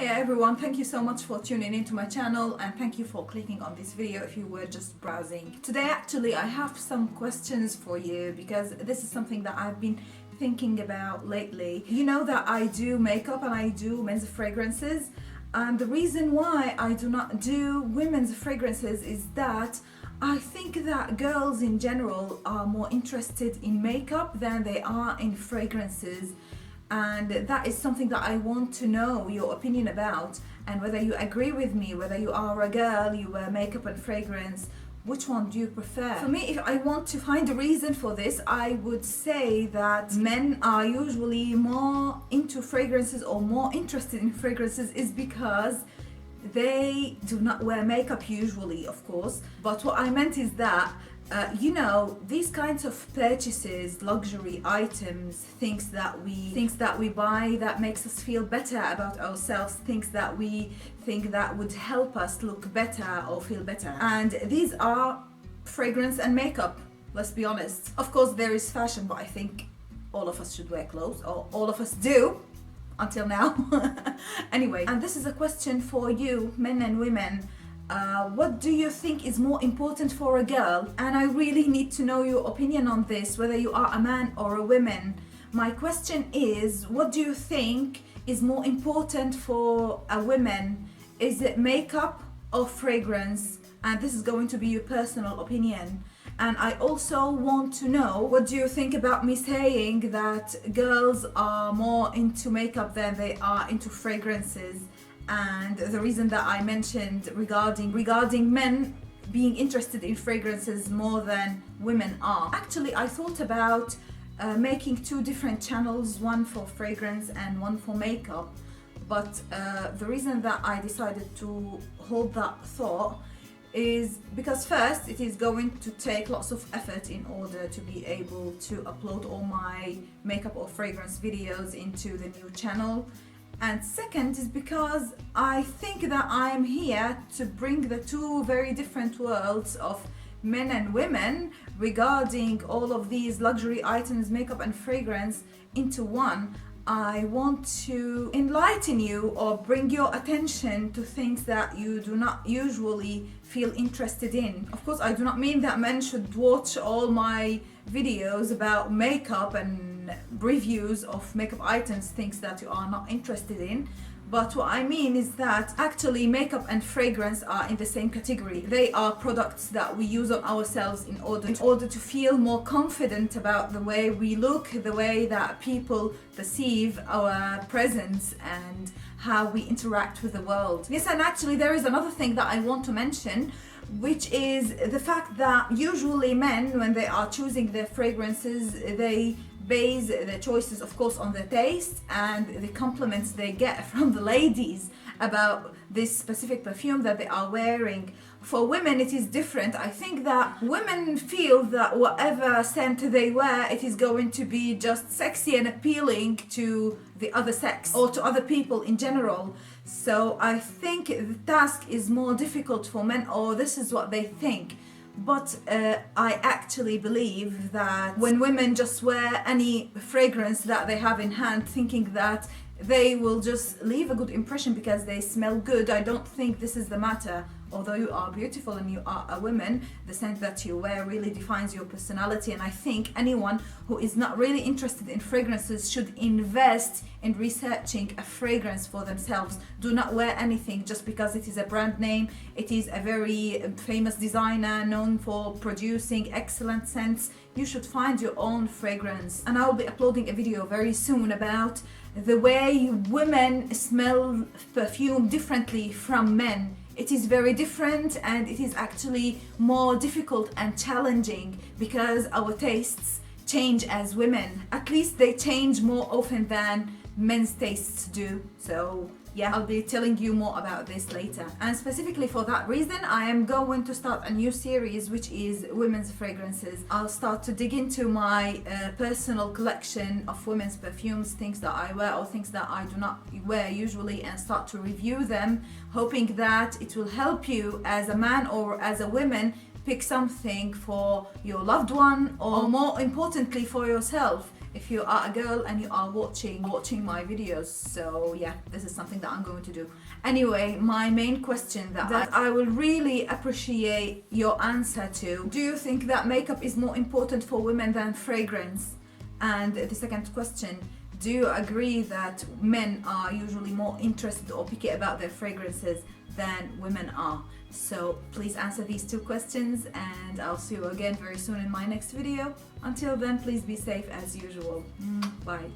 Hey everyone, thank you so much for tuning into my channel and thank you for clicking on this video if you were just browsing. Today actually I have some questions for you because this is something that I've been thinking about lately. You know that I do makeup and I do men's fragrances, and the reason why I do not do women's fragrances is that I think that girls in general are more interested in makeup than they are in fragrances. And that is something that I want to know your opinion about, and whether you agree with me, whether you are a girl, you wear makeup and fragrance, which one do you prefer? For me, if I want to find a reason for this, I would say that men are usually more into fragrances or more interested in fragrances is because they do not wear makeup usually, of course. But what I meant is that these kinds of purchases, luxury items, things that we buy that makes us feel better about ourselves, things that we think that would help us look better or feel better. And these are fragrance and makeup, let's be honest. Of course there is fashion, but I think all of us should wear clothes, or all of us do until now. Anyway, and this is a question for you, men and women. What do you think is more important for a girl? And I really need to know your opinion on this, whether you are a man or a woman. My question is, what do you think is more important for a woman? Is it makeup or fragrance? And this is going to be your personal opinion. And I also want to know, what do you think about me saying that girls are more into makeup than they are into fragrances? And the reason that I mentioned regarding men being interested in fragrances more than women are. Actually, I thought about making two different channels, one for fragrance and one for makeup. But the reason that I decided to hold that thought is because first, it is going to take lots of effort in order to be able to upload all my makeup or fragrance videos into the new channel. And second is because I think that I'm here to bring the two very different worlds of men and women regarding all of these luxury items, makeup and fragrance, into one. I want to enlighten you or bring your attention to things that you do not usually feel interested in. Of course, I do not mean that men should watch all my videos about makeup and reviews of makeup items, things that you are not interested in. But what I mean is that actually makeup and fragrance are in the same category. They are products that we use on ourselves in order to feel more confident about the way we look, the way that people perceive our presence and how we interact with the world. Yes, and actually there is another thing that I want to mention, which is the fact that usually men, when they are choosing their fragrances, they base their choices, of course, on their taste and the compliments they get from the ladies about this specific perfume that they are wearing. For women, it is different. I think that women feel that whatever scent they wear, it is going to be just sexy and appealing to the other sex or to other people in general. So I think the task is more difficult for men, or this is what they think. But I actually believe that when women just wear any fragrance that they have in hand, thinking that they will just leave a good impression because they smell good, I don't think this is the matter. Although you are beautiful and you are a woman, the scent that you wear really defines your personality. And I think anyone who is not really interested in fragrances should invest in researching a fragrance for themselves. Do not wear anything just because it is a brand name. It is a very famous designer known for producing excellent scents. You should find your own fragrance. And I will be uploading a video very soon about the way women smell perfume differently from men. It is very different, and it is actually more difficult and challenging because our tastes change as women. At least they change more often than men's tastes do. So yeah, I'll be telling you more about this later. And specifically for that reason, I am going to start a new series, which is women's fragrances. I'll start to dig into my personal collection of women's perfumes, things that I wear or things that I do not wear usually, and start to review them, hoping that it will help you as a man or as a woman pick something for your loved one, or more importantly for yourself. if you are a girl and you are watching my videos. So yeah, this is something that I'm going to do. Anyway, my main question that I will really appreciate your answer to: do you think that makeup is more important for women than fragrance? And the second question: do you agree that men are usually more interested or picky about their fragrances than women are? So please answer these two questions, and I'll see you again very soon in my next video. Until then, please be safe as usual. Bye.